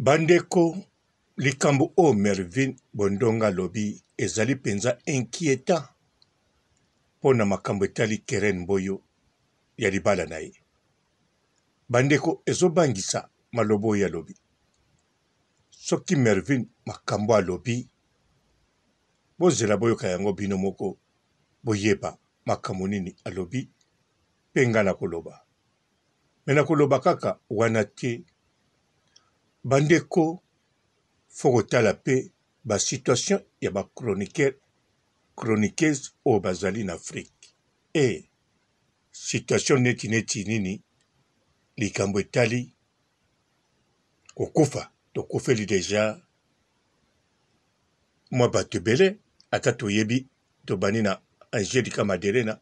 Bandeko likambo o Mervyn Bondonga lobi ezali penza inquiétant pona makambo etali Keren Mboyo ya libala na ye. Bandeko ezobangisa malobo ya lobi. Soki Mervyn makambo alobi bozela boyoka yango bino moko boyeba makambo nini alobi penga na koloba. Mena koloba kaka wana te bandeko faut tala pe ba situation ya ba chroniqueuse o bazali en Afrique. Situation neti nini likambo etali kokufa tokufeli deja mwa bato ebele ata toyebi tobani na Angelica Maderena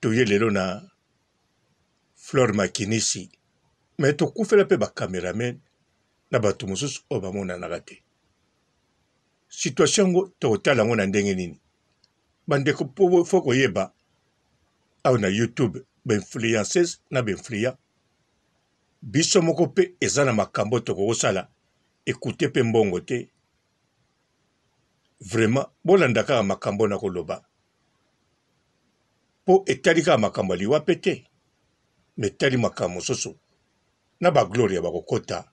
toye lelo na Flore Makinisi me tokufela pe ba cameraman na bato mosusu o bamonanaka te. Situation ngo totala ngo na ndenge nini bandeko po fo koyeba awa na YouTube influenceuse na influent biso moko pe eza na makambo tokosala ekute pe mbongo te. Vraiment bolanda kaka makambo na koloba po etali kaka makambo liwa pe te metali makambo mosusu na ba gloria bakokota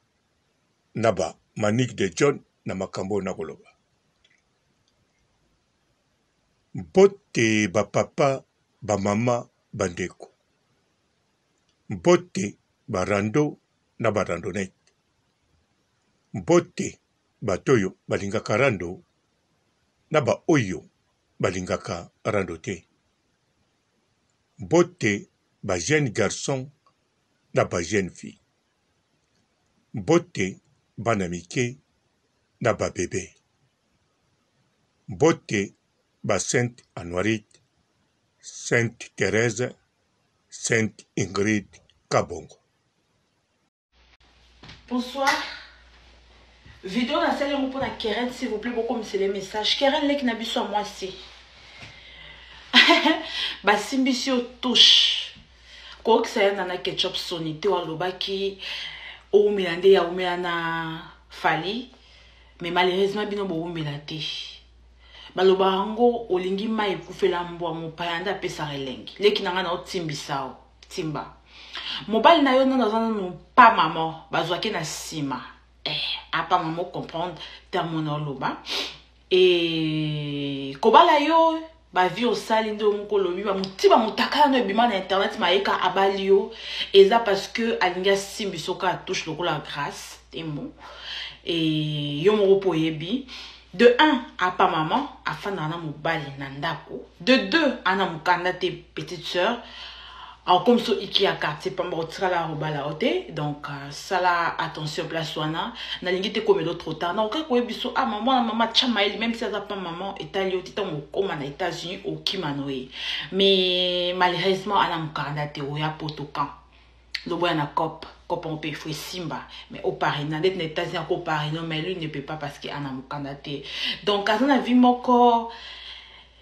na ba Manique de John na makambo na koloba. Mbote ba papa ba mama bandeko mbote ba rando na ba randonnette mbote batoyo balingaka rando na ba oyo balingaka rando te mbote ba jeune garçon na ba jeune fille mbote bana mike na ba bébé mbote ba Sainte Anuarite, Sainte Thérèse, Sainte Ingrid Kabongo. Bonsoir. Vidéo dans celle où pour la Keren, s'il vous plaît, beaucoup me c'est les messages. Keren lek na biso moi si. Ba simbisio touche. Ko que ça na ketchup sonité wa lobaki o melande ya o melana fali. Mais malheureusement bino bo melate. Baloba hango olingi mai kufela mbwa mopayanda pesa relengi. Leki nanga na otimbisao. Timba. Mobile na yo na zana pa maman bazwake na sima. Pas maman comprendre termono loba. Et kobala yo ba vi o sali ndo moko lobi ba mutiba mutaka no ebima na internet maeka abalio eza parce que alinga simbisoka touche lokola grâce temo. Et yo moko poyebi de 1 à pas maman afin na mobali na ndako. De 2 ana mukanda te petite sœur. Alors comme ça iki a quartier pamba otira la robala ote donc ça là attention place wana na lingite comme l'autre temps donc ko biso ah maman chamaili même si ça pas maman italien tita mo koma na États-Unis au kimanoé mais malheureusement ana mukanda te o ya potokan le boya na cop on peut faire simba mais au Paris na d'être États-Unis au Paris non mais lui ne peut pas parce que ana mukanda te donc quand on a vu mon corps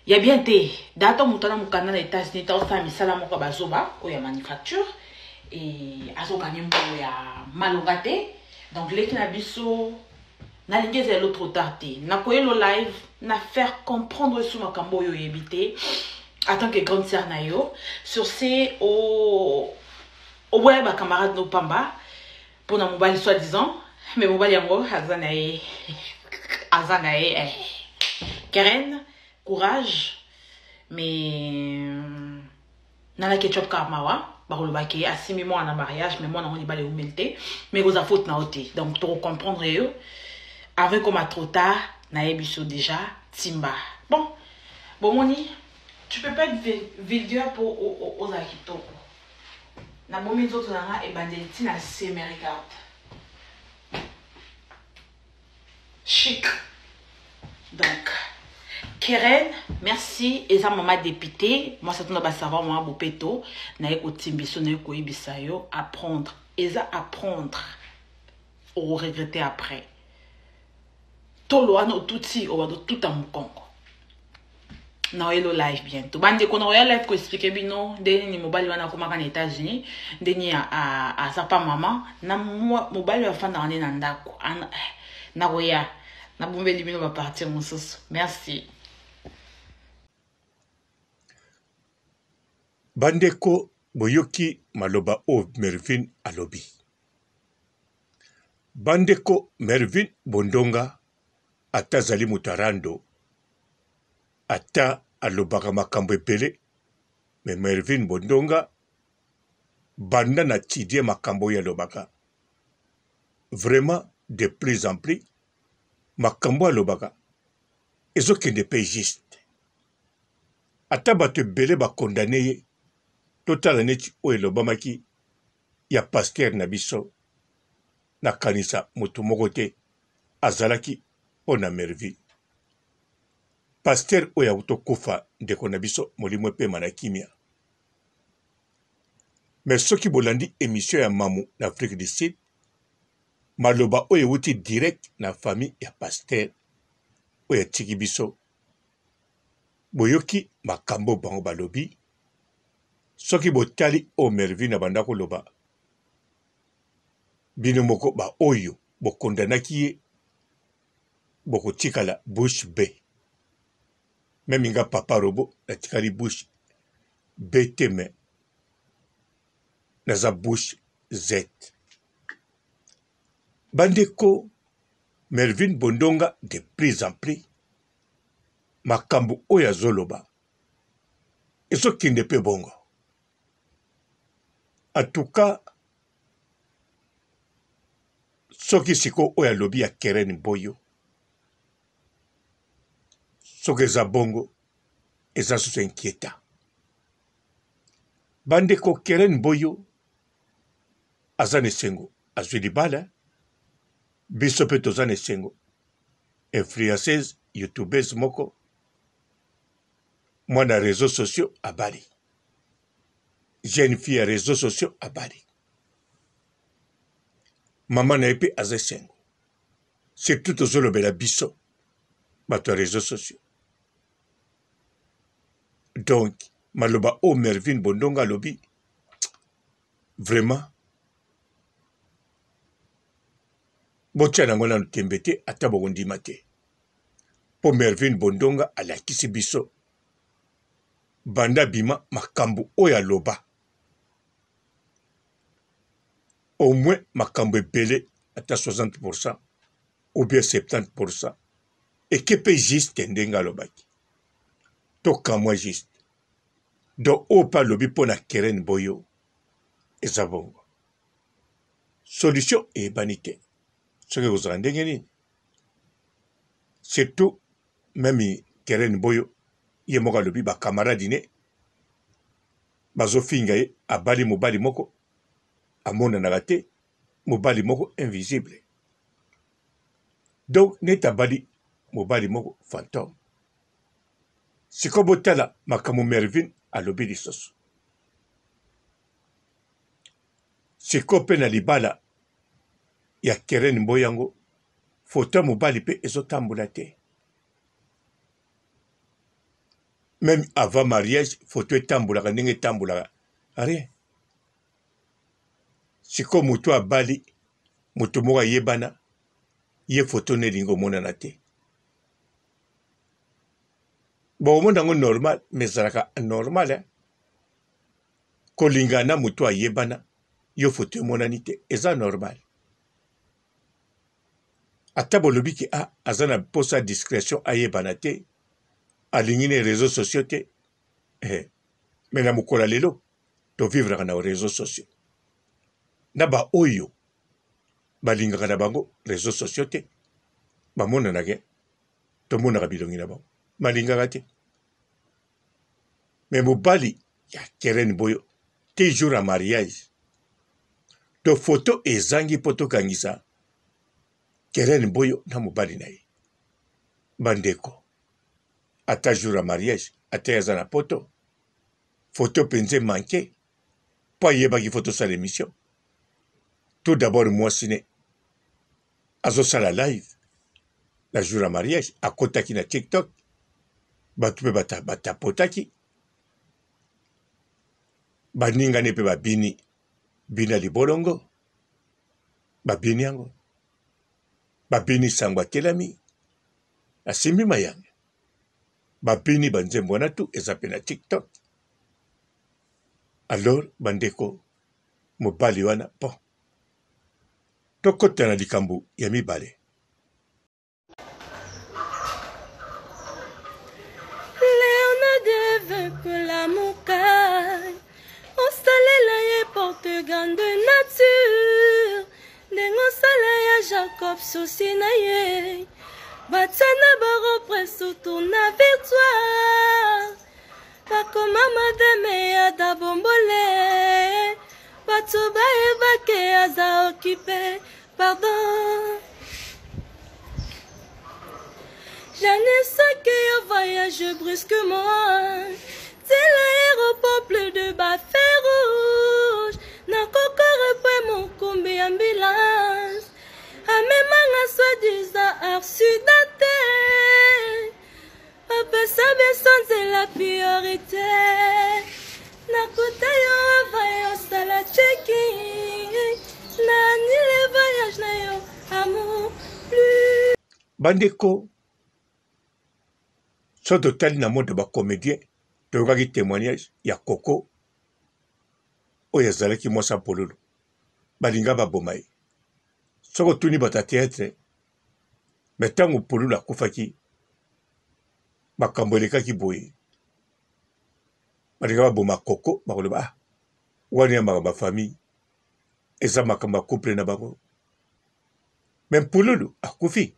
ya bien te dato mutana mukanda na États-Unis ta osami sala moko bazoba o ya manufacture et azoka nyimbo ya malongate donc leki na biso na lingeze l'autre tarté na koyelo live na faire comprendre sur makambo yo yebité en tant que grande sœur na yo sur ces au ouais ba camarade no pamba pour na mobile soi-disant mais mobile yango azanae Karen courage mais nana ketchup karmawa barolobaki asimi moi en mariage mais moi non on balé humilité mais vous a faute na oté donc pour comprendre yo avec comme à trop tard na ebiso déjà timba bon moni tu peux pas être vidéo pour aux akito na momi zoto na e bandeliti na se me regarde chic donc Keren, merci. Et ça, maman dépité. Moi, ça, tu n'as savoir, moi, bopeto. Nae ko timbiso, nae ko ibisayo. Apprendre. Et ça, apprendre. Ou regretter après. Tolo, ano, touti, ou ano, tout en moukongo. na oyelo live bientôt bande kono oya live ko expliquer bino ndeni ni mobali wana komaka na États-Unis ndeni a sapa mama na mobali afanda na ndako na koya na bombeli bino ba partir mosusu. Merci. Bandeko boyoki maloba o Mervyn alobi. Bandeko Mervyn Bondonga ata zali mutarando ata alobaka makambo ebele me Mervyn Bondonga banda na tidie makambo ya lobaka vraiment de plus en plus makambo alobaka ezokende pe juste ata bato ebele bakondane ye totala neti oyo elobamaki ya paster na biso na kanisa moto moko te azalaki mpo na Mervyn. Paster oyo autokufa ndeko na biso molimo epema na kimia. Me soki bolandi émission ya Mamu na Afrique du Sud, maloba oyo euti direct na famille ya paster oyo atiki biso. Boyoki makambo bango balobi. Soki botali o Mervyn na banda koloba. Bino moko ba oyo bokondanaki ye bokotikala bouche bée. Même inga papa robo na tikali bouche bête me naza bouche Z. Bandeko Mervyn Bondonga de plus en plus makambo oyo azoloba ezokende pe bongo. En tout cas soki siko oyo alobi ya Keren Boyo soki eza bongo eza susu inquiétant. Bandeko Keren Boyo aza na esengo azwi libala biso mpe toza na esengo influenceuse youtubeuse moko mwana réseaux sociaux abali jeune fille ya réseaux sociaux abali mama na ye mpe aza esengo surtout tozolobela biso bato ya réseaux sociaux. Donc maloba o Mervyn Bondonga alobi vraiment botia nango nanu tembe te ata bokondima te mpo Mervyn Bondonga alakisi biso banda bima makambo oyo aloba au moins makambo ebele ata 60% ou bien 70% ekepe juste ndenge alobaki tokamwa juste donc oyo mpe alobi mpo na Keren Boyo eza bongo solution eyebani te soki ekozala ndenge nini surtout meme Keren Boyo ye moko alobi bakamaradi ne bazofinga ye abali mobali moko amonanaka te mobali moko invisible donc neti abali mobali moko fantôme. Siko botala makambo Mervyn alobi lisusu siko mpe na libala ya Keren Boyo yango foto ya mobali mpe ezotambola te. Même avant mariage foto etambolaka ndenge etambolaka rien. Siko moto abali moto moko ayebana ye foto nelingi omonana te. Bon omona yango normal mais ezalaka normal hein? Kolingana na moto ayebana yo foto emonani te eza normal. Ata bolobi ki aza na posa discrétion ayebana te alingi na réseaux sociaux te mais na mokolo lelo tovivraka na réseaux sociaux na ba oyo balingaka na bango réseaux sociaux te bamonanaka tomonaka bilongi na bango balingaka te mais mobali ya Keren Boyo te jour ya mariage to foto ezangi mpo tokangisa Keren Boyo na mobali na ye bandeko ata jour ya mariage ata aza na poto foto mpenza manke mpo ayebaki foto sala émission tout d'abord mwasi ne azosala live la jour ya mariage akotaki na TikTok bato mpe batapotaki baningani mpe babini bina libolongo babini yango babini sango atelami asimbi mayanga babini banzembo wana tu eza mpe na TikTok. Alors bandeko mobali wana bon tokota na likambo ya mibale. Grande nature Nengo sala ya Jacob souci na ye Batsana baro presso tourna victoire Bakoma madame ya da bombole Batuba evake aza occupé Pardon Je ne sais que voyage brusquement C'est l'aéroport bleu de Bafé rouge Nakokore pe mon combi ambulance Amemanga soi-disant arsudaté Papa sabe sans la priorité Nakuta yo avayo sala checking Nani le voyage na yo amour plus Bandeko so totali na monde ba comédien tokaki témoignage ya Koko oyo azalaki mwasi Pololo balinga baboma ye soko tuni bata théâtre me ntango Pololo akufaki makambo elekaki boye balinga baboma Koko bakoloba wani ya makambo ya famille eza makambo ya couple na bango me Pololo akufi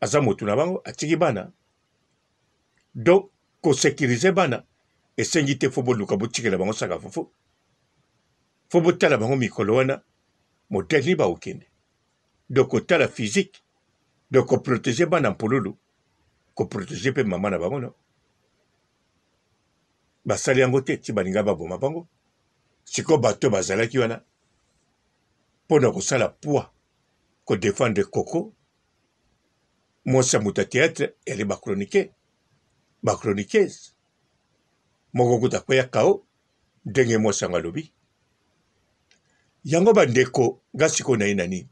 aza motu na bango atiki bana donc kosécuriser bana esengi te fo boluka botikela bango saka fofo fo botala bango mikolo wana modele ni baokende donc kotala physique donc koprotege bana Pololo koprotege mpe mama na bango no basali yango te ti balinga baboma bango siko bato bazalaki wana mpona kosala poids kodefendre Koko mwasi ya moto ya théâtre yali bachroniqueuse moko kuta kweya kao ndenge mwasi yango alobi yango bandeko nga siko na ye na nini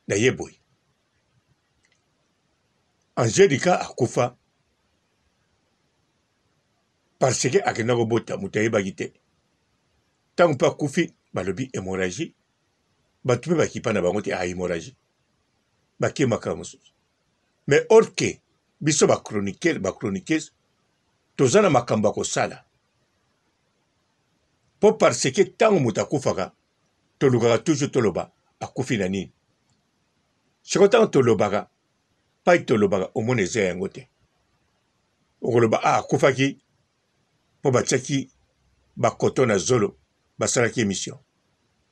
na ye boye Angelica akufa parce que akenda kobota moto ayebaki te ntango mpe akufi balobi hémorragie bato mpe bakipa na bango te hémorragie bakie makambo mosusu mais or ke biso bachroniqueuse toza na makambo ya kosala mpo parce que ntango moto akufaka tolukaka toujours toloba akufi na nini siko ntango tolobaka pai tolobaka omona eza yango te okoloba akufaki mpo batiaki bakoto na zolo basalaki émission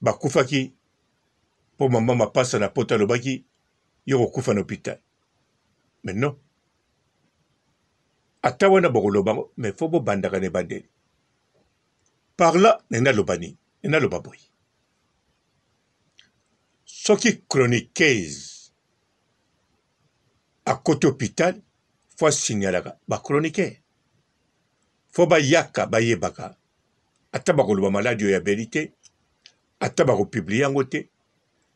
bakufaki mpo mama mapasa na poto alobaki yo kokufa na hôpital mais non ata wana bokolobango mais fo bobandaka na ebandeli par là nenaloba nini nenaloba boye soki chroniqueuse akoti hôpital fo asignalaka bachroniqueur fo bayaka bayebaka ata bakoloba maladi oyo yabeli te ata bakopiblie yango te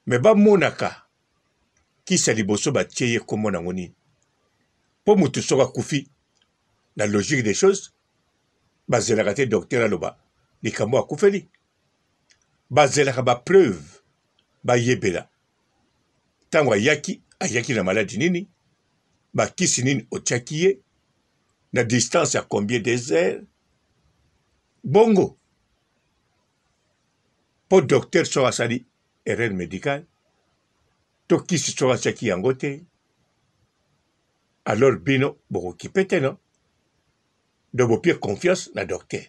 me bamonaka kisa liboso batie ye kombo nango nini mpo motu soki akufi na logique des choses bazelaka te docteur aloba likambo akufeli bazelaka bapreuve bayebela ntango ayaki na maladi nini bakisi nini otiaki ye na distance ya combien des heures bongo mpo docteur soki asali erreur médicale to kisi soki atiaki yango te alors bino bokokipe te no donc bopie confiance na docteur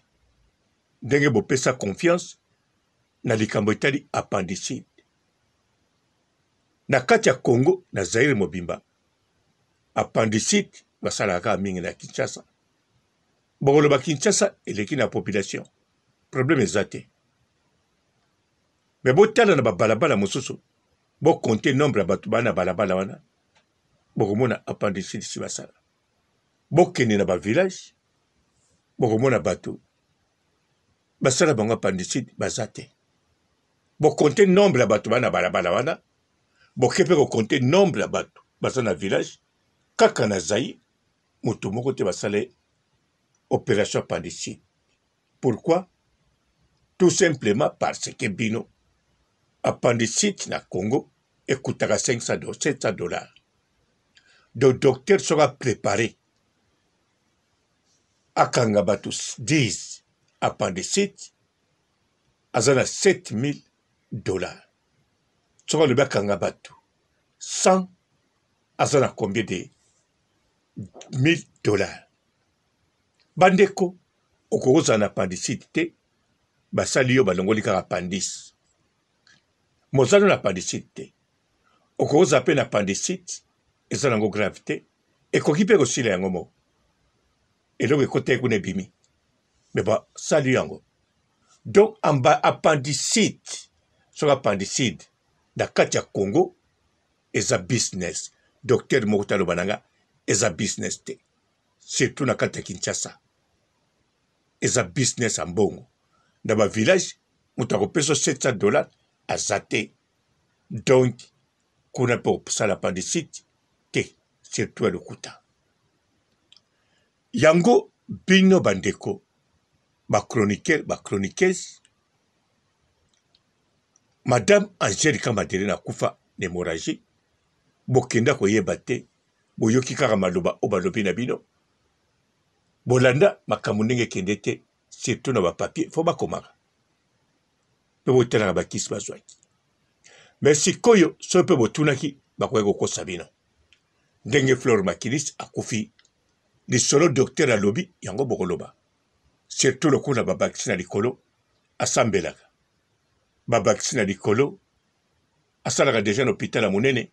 ndenge bopesa confiance na likambo etali appendicite na kati ya Congo na Zaire mobimba appendicite basalaka mingi na Kinshasa bokoloba Kinshasa eleki na population problème eza te me botala na babalabala mosusu bokonte nombre ya bato baa na balabala wana bokomona appendicite si basala bokende na bavillage bokomona bato basala bango appendicite baza te bokonte nombre ya bato bana balabala wana boke mpe kokonte nombre ya bato baza na village kaka na Zaïre moto moko te basala opération appendicite. Pourquoi? Tout simplement parce que bino appendicite na Congo ekutaka 700 $. Le docteur sera préparé akanga bato 10 appendicite azana $7,000. Sera le bakanga bato 100 azana combien de $1,000. Bandeko okoza na appendicite te basali yo balongoli kaka appendice. Mozalo na appendicite te okoza pe na appendicite eza nango grave te ekoki mpe kosila yango mo eloko ekoteki kuna ebimi me basali yango. Donc amba appendicite soki appendicite na kati ya Congo eza business. Docteur moko taloba nanga eza business te, surtout na kati ya Kinshasa eza business ya mbongo. Na ba village moto akopesa $700 aza te. Donc kuna mpe kosala appendicite te, surtout ya lokuta yango. Bino bandeko bachroniqueur bachroniqueuse, Madame Angelica Madele na kufa n'hémorragie bokenda koyeba te boyoki kaka maloba o balobi na bino bolanda makambo ndenge kende te, surtout na bapapier fo bakomaka mpe botalaka bakisi bazwaki. Mais sikoyo so mpe botunaki bakoki kokosa bino ndenge Flore Makilis akufi lisolo docteur alobi yango bokoloba, surtout lokola babakisi na likolo asambelaka babakisi na likolo asalaka deja na hôpital ya monene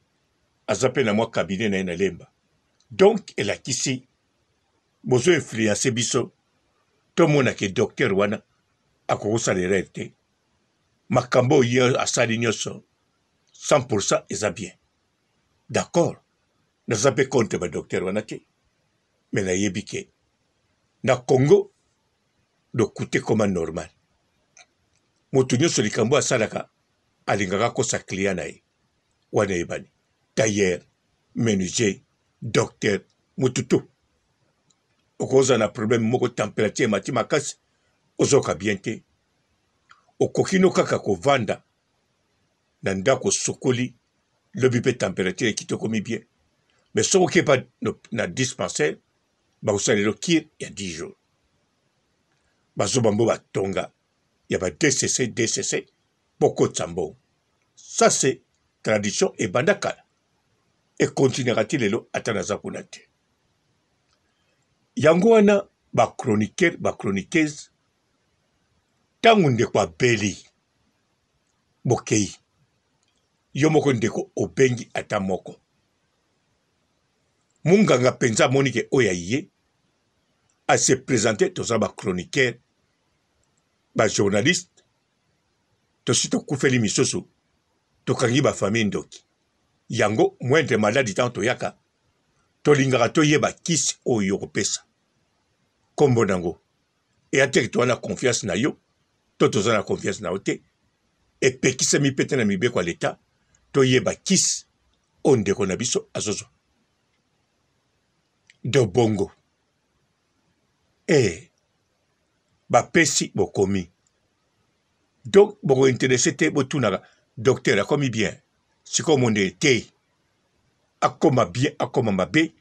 aza mpe na mwa kabine na ye na lemba. Donc elakisi bozo influence biso tomonake docteur wana akokosala erreur te. Makambo oyo asali nyonso 100% eza bien. D'accord, naza mpe contre badocteur wana te, me nayebi ke na Congo dokute koma normal. Moto nyonso likambo asalaka alingaka kosa client na ye wana yebani tailleur, menuisier, docteur, mututu. Okoza na problème moko température mati makasi ozoka bien te. Okokino kaka kovanda na ndako sokoli lobi pe température kitoko mi bien. Mais soko kepa na dispensaire bakosalelo kir ya 10 jours. Bazobambo batonga ya ba DCC boko tsambo. Ça c'est tradition et bandakala. Et continuera-t-il lelo atanaza kuna te. Yango wana ba chroniqueur ba chroniqueuse tangu ndeko abeli bokei yo moko ndeko obengi ata moko munganga penza monike oya ye a se présenter toza ba chroniqueur ba journaliste to sito kufeli misoso to kangi ba famille ndoki yango moindre maladie tanto yaka to lingaka to yeba kisi oyo kopesa kombo nango e ateki to na confiance na yo to toza na confiance na ote e pekisa mi pete na mibe kwa leta to yeba kisi ondeko na biso azozo do bongo bapesi bokomi. Donc boko intéressé te botunaka docteur akomi bien siko monde te akoma bien akoma mabe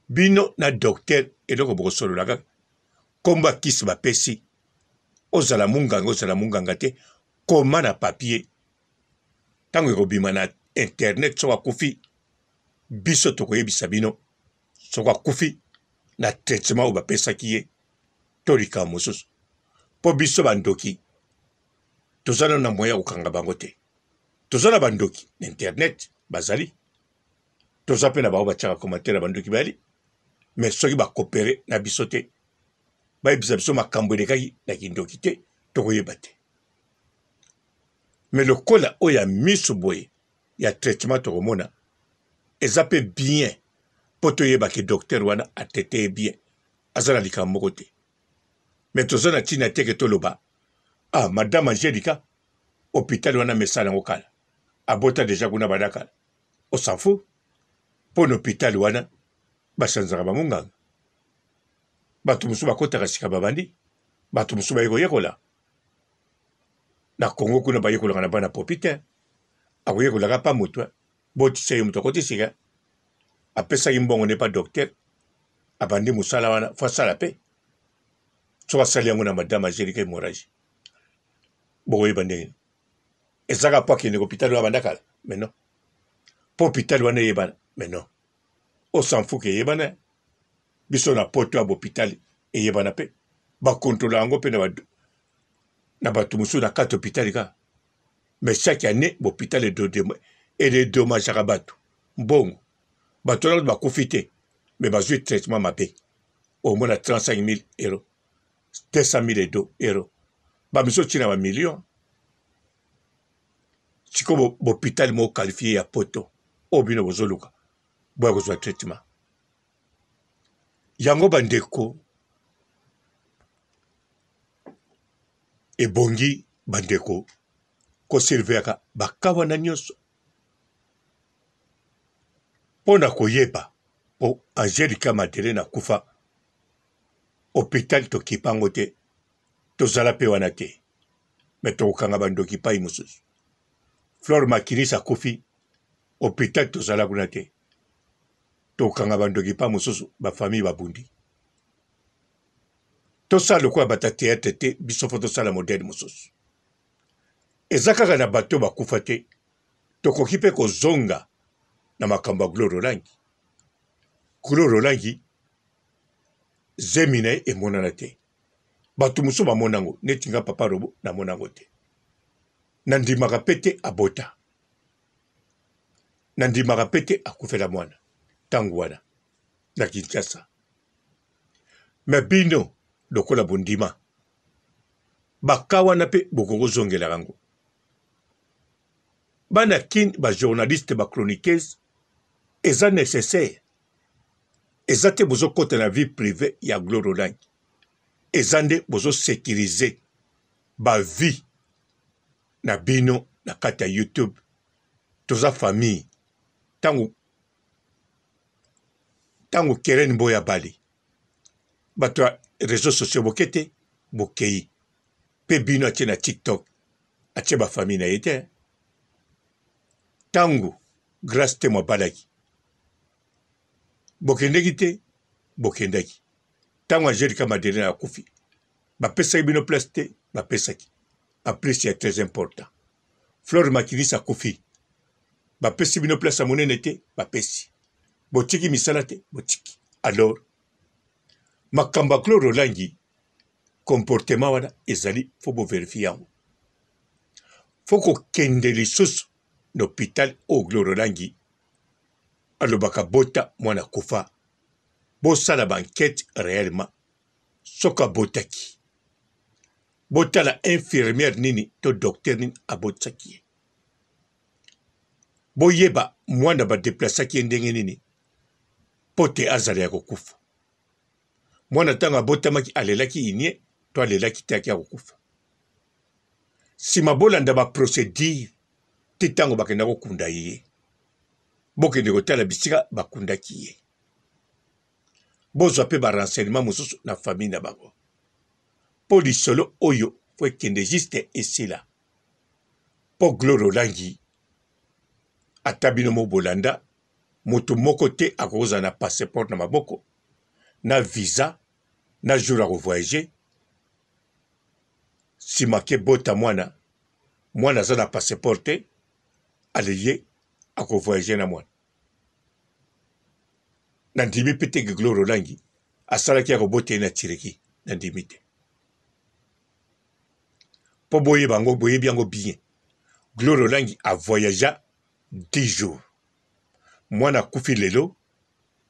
bino na docteur eloko boko sololaka komba kisi bapesi ozala munganga te koma na papier tango ekobima na internet soka kufi biso tokoyebisa bino soka kufi na traitement oyo bapesaki ye to likambo mosusu mpo biso bandoki toza na moyen ya kokanga bango te. Toza na bandoki na internet bazali toza mpe na bango batiaka commentaire na bandoki bayali mais soki bakopere na biso te bayebisa biso makambo elekaki na kindoki te tokoyeba te. Mais lokola oyo ya miso boye ya traitement tokomona eza mpe bien mpo toyebaki docteur wana atete bien aza na likambo moko te mais toza na ntina teke toloba madame Angélica hôpital wana mesala yango kala abota deja kuna badakala on s'en fout mpo na hôpital wana basanzaka bango nganga bato mosusu bakotaka sika babandi bato mosusu baye koyekola na Congo kuna bayekolaka na bana popi te akoyekolaka pa moto botisa ye moto akotisika apesaki mbongo ne pa docteur abandi mosala wana fo asala mpe soki asali yango na madame Angélica hémorragie bokoyeba ndenge ezaka po akende hôpital wana bandakala mais non po hôpital wana eyebana mais non on s'en fout ke eyebana biso na poto ya hôpital eyebana mpe bakontrola yango mpe na bato mosusu na kati hôpital ka mais chaque année hôpital ededommageaka bato mbongo bato wana bakufi te mais bazwi traitement mabe omona 35 000 euros 200 000 euros bamiso ntina bamillion sikoyo hôpital moko qualifié ya poto oyo bino bozoluka boya kozwa traitement yango bandeko ebongi bandeko koserveyaka bakawa na nyonso mpo na koyeba po Angélica Madeleine akufa hôpital tokipango te tozala mpe wana te me tokokanga bandoki pai mosusu Flore Makinis akufi hôpital tozala kuna te tokokanga bandoki pa mosusu bafamille babundi tosala lokola bata théâtre te biso fo tosala modele mosusu eza kaka na bato bakufa te tokoki mpe kozonga na makambo ya Gloire Olangi Gloire Olangi zemi na ye emonana te bato mosusu bamonango neti nga papa Robo namonango te nandimaka mpe te abota nandimaka mpe te akufela mwana ntango wana na Kinshasa me bino lokola bondima baka wana mpe bokokozongela yango bana kini bajournaliste bachroniqueuse eza nécessaire eza te bozokota na vie privée ya Gloire Olangi eza nde bozosécurize bavie na bino na kati ya YouTube toza famille tango Keren Mboya bali bato ya réseaux sociaux bokete bokei mpe bino atie na TikTok atie bafamille na ye te tango Grace Temwa balaki bokendeki te bokendaki tango Angélica Madeleine akufi bapesaki bino place te bapesaki en plus c'est très important Flore Makinis akufi bapesi bino place ya monene te bapesi botiki misala te botiki alors makambo ya Gloire Olangi comportement wana ezali fo boverifie yango fo kokende lisusu na hôpital oyo Gloire Olangi alobaka bota mwana kufa bosala bankete réellement soki abotaki botala infirmière nini to docteur nini abotisaki ye boyeba mwana badeplasaki ye ndenge nini mpo te azala ya kokufa mwana ntango abotamaki alelaki inie to alelaki te aki ya kokufa nsima bolanda baprocédure te ntango bakenda kokunda ye bokende kotala bisika bakundaki ye bozwa mpe barenseignement mosusu na famille na bango mpo lisolo oyo fo ekende juste esila mpo Gloire Olangi ata bino mo bolanda moto moko te akozala na passeport na maboko na visa na jour ya kovoyage nsima ke bota mwana aza na passeport te aleye akovoyage na mwana nandimi mpe te Gloire Olangi asalaki ya kobota ye na tireki nandimi te mpo boyebi yango bien Gloire Olangi avoyaja 10 jours mwana akufi lelo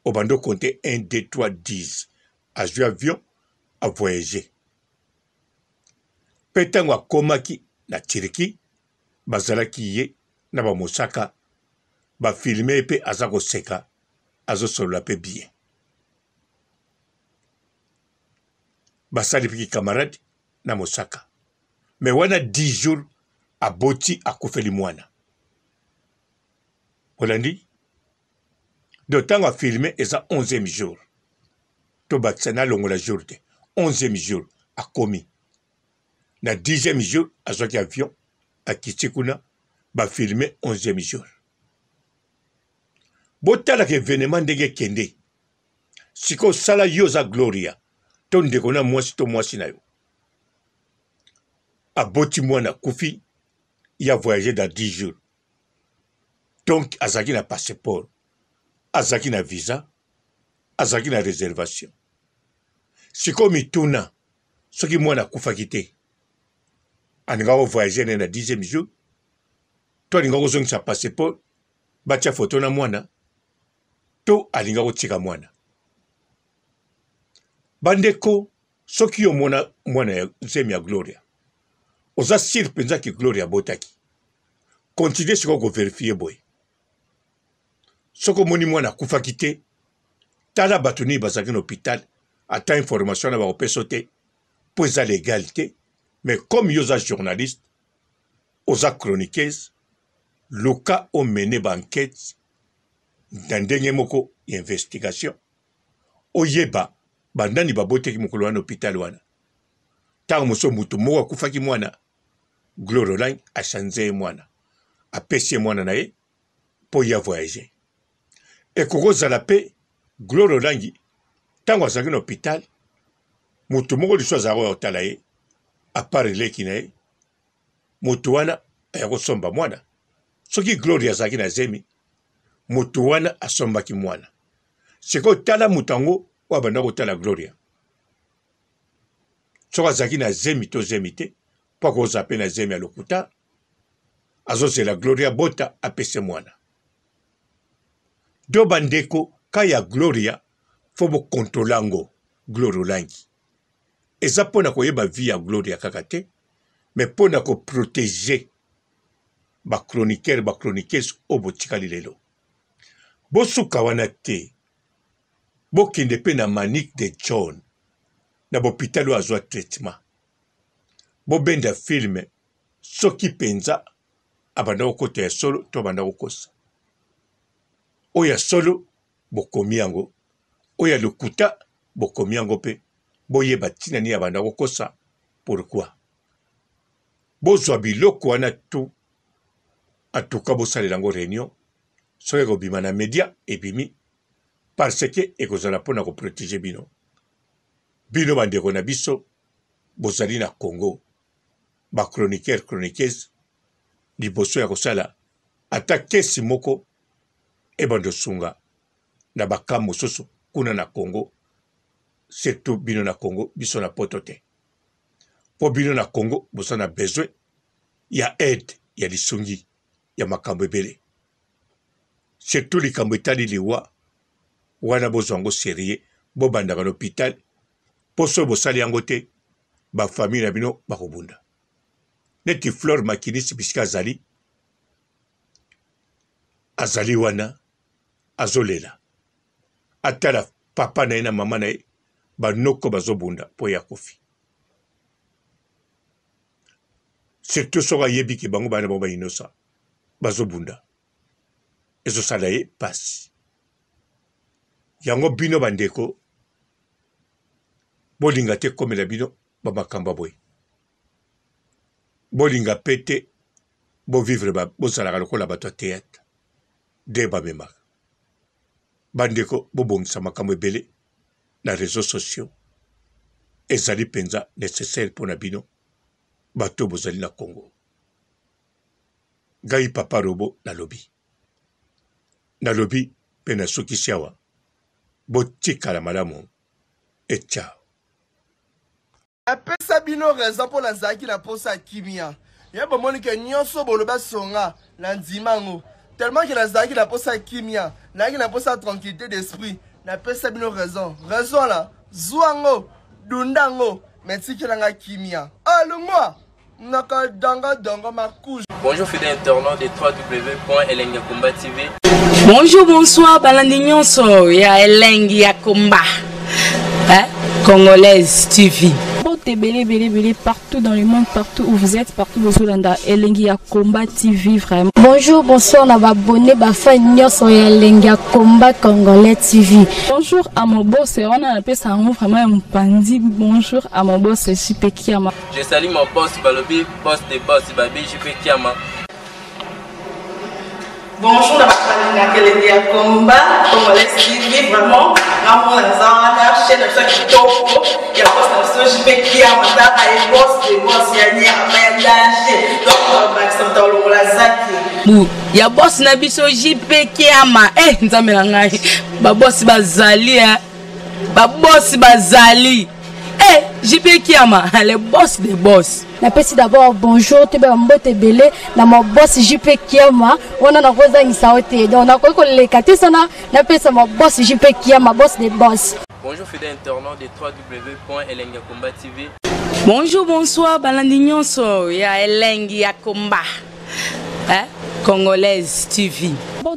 obando konte 1 2 3 10 azwi avion avoyage mpe ntango akomaki na tireki bazalaki ye na bamosaka bafilme mpe aza koseka azosolola mpe bien basali piki camarade na mosaka. Mais wana 10 jours aboti akufeli mwana. Olandi? D'autant à filmer eza 11e jour. To batsana longola jour te. 11e jour a commis. Na 10e jour azwaki avion a Kitsikuna ba filmer 11e jour. Botala ke événement ndenge kende. Siko sala yoza Gloria. Ton ndekona mwasi to mwasi na yo. Aboti mwana kufi il a voyagé dans 10 jours. Donc azaki na passeport. Azaki na visa, azaki na réservation. Siko mituna, soki mwana kufaki te. Aninga ko voyager na 10e jour. To aninga ko zongisa passeport, batia photo na mwana. To aninga ko tika mwana. Bandeko, soki yo mwana ya zemi ya Gloria. Oza sir penza ki Gloria botaki. Continue siko ko vérifier boy. Soko moni mwana kufaki te, tala batuni bazaki na hôpital, ata information na ba opeso te, po eza légalité, mais comme yoza journaliste, oza chroniqueuse, luka o mené ba enquête, na ndenge moko investigation, oyeba, bandani baboteki mokolo wana hôpital wana. Tango moso mutu moko akufaki mwana, Gloria Olangi achanze mwana, apesi mwana na ye, po ya voyager. Et koko zalape Gloria Olangi tango azaki na hôpital mutu moko liso azako ya otala ye apare leki na ye mutu wana ayakosomba mwana soki Gloria azaki na zemi mutu wana asombaki mwana siko tala mutango wa banda kotala Gloria soko azaki na zemi to zemi te po kozape na zemi ya lokuta azozela Gloria bota apese mwana. Do bandeko kaya Gloria fobo controlango Gloria Olangi. Eza pona koyeba vie ya Gloria kakate, mais pona ko protéger ba chroniqueuse obo tikali lelo. Bo suka wana te. Bo kende pe na Manique de John na bopitalo azwa traitement. Bo benda filme soki penza abanda kote ya solo to abanda kokosa. Oya solo bokomi yango oya lokuta bokomi yango pe boyeba tina ni abanda kokosa pourquoi bozwa biloko wana tu atuka bosalela yango réunion soki ekobima na media ebimi parce que ekozala mpona koprotege bino bandeko na biso bozali na Congo chroniqueuse liboso ya kosala ata kesi moko ebando sunga na bakamo soso kuna na Congo surtout bino na Congo biso na poto te po bino na Congo bosa na besoin ya aide ya lisungi ya makambo ebele surtout likambo etali liwa wana bozwango sérieux bobandaka na hôpital poso bosali yango te bafamille na bino bakobunda neti Flore Makinisi bisika azali wana azolela atala papa na ye na mama na ye banoko bazobunda po ya kofi surtout soka yebi ke bango bana bango bainosa bazobunda ezosala ye pasi yango bino bandeko bolinga te komela bino bamakambo boye bolinga pete bovivre bozalaka lokola bato ya théâtre de bamemaka bandeko bobongisa makambo ebele na réseaux sociaux ezali penza nécessaire mpona bino bato bozali na Congo. Ngai papa Robo nalobi pe nasukisi awa botikala malamu et ciao. Apesa bino raison pour la zaki na posa kimia. Ya bomoni ke nyonso boloba songa na ndimango. Tellement que la zaki na posa kimia, na ki na posa tranquillité d'esprit, na pesa bino raison. Raison là, zuango, dundango, merci que la kimia. Allons-moi. Naka danga danga ma couche. Bonjour fidèles internautes de www.elengiakomba TV. Bonjour, bonsoir, balandignon so ya Elengiakomba. Congolaise TV. Belé, partout dans le monde, partout où vous êtes, partout où vous êtes, Elengi à Combat TV, vraiment. Bonjour, bonsoir, on va abonné, Elengi à Combat Congolais TV. Bonjour à mon boss, on a appelé ça vraiment un pandi. Bonjour à mon boss, JP Kiama. Je salue mon boss Balobi, boss des boss, Babi, JP Kiama. Bonjour, Elengi à Combat Congolais TV, vraiment. Ramon Lazana, chaîne de ceux qui topo, il y a boss de JP Kiama, et boss des boss, il y a un danger. Donc, on va s'entendre au Lazaki. Ya boss na biso JP Kiama. Nzambe na ngai. Ba boss bazali Ba boss bazali. JP Kiama, le boss des boss. Napesi d'abord bonjour, te mbote belé na mon boss JP Kiama. On a rosa insaote. Donc on a quoi le katesana, napesa mon boss JP Kiama, boss des boss. Bonjour fidèles internautes de www.elengiakomba TV. Bonjour, bonsoir, balandignonso ya Elengi ya Komba. Congolaise TV.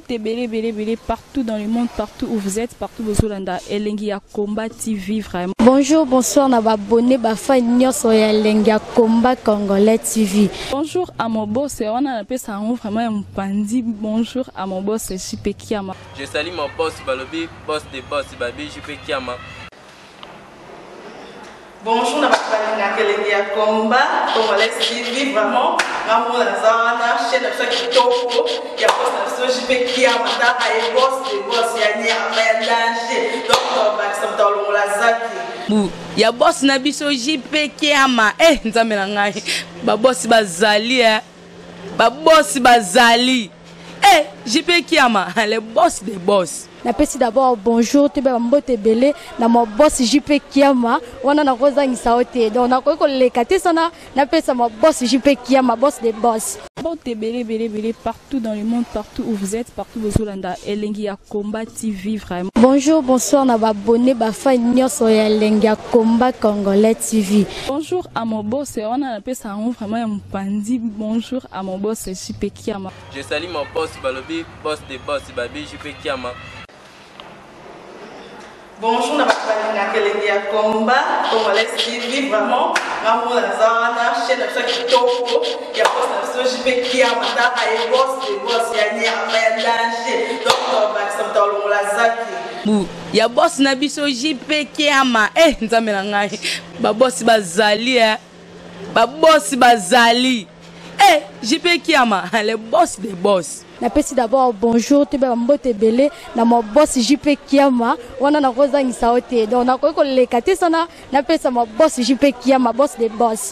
Belé, partout dans le monde, partout où vous êtes, partout où vous êtes, Elengi à Combat TV, vraiment. Bonjour, bonsoir, on va abonné, Elengi à Combat Congolais TV. Bonjour à mon boss, on a appelé ça vraiment un pandi. Bonjour à mon boss, JP Kiama. Je salue mon boss Balobi, boss des boss, Babi, JP Kiama. Bonjour, Elengi à Combat Congolais TV, vraiment. Ramon Lazana, chaîne de ceux qui topo, il y a boss de JP Kiama, et boss des boss, il y a un danger. Donc, on va s'entendre au Lazaki. Ya boss na biso JP Kiama. Nzambe na ngai. Ba boss bazali Ba boss bazali. JP Kiama, le boss des boss. Napesi d'abord bonjour, te mbote belé na mon boss JP Kiama. On a rosa insaote. Donc on a quoi le katesana, napesa mon boss JP Kiama, boss des boss. Belé, partout dans le monde, partout où vous êtes, partout où vous êtes, Elengi à Combat TV, vraiment. Bonjour, bonsoir, on va abonné, Elengi à Combat Congolais TV. Bonjour à mon boss, on a appelé ça vraiment un pandi. Bonjour à mon boss, JP Kiama. Je salue mon boss Balobi, boss des boss, Babi, JP Kiama. Bonjour, Elengi à Combat Congolais TV, vraiment. Ramon Lazana, chaîne de ceux qui topo, il y a boss de JP Kiama, et boss des boss, il y a un danger. Donc, on va s'entendre au Lazaki. Ya boss na biso JP Kiama. Nzambe na ngai. Ba boss bazali Ba boss bazali. JP Kiama, le boss des boss. Napesi d'abord bonjour, te mbote belé na mon boss JP Kiama. On a rosa insaote. Donc on a quoi le katesana, napesa mon boss JP Kiama, boss des boss.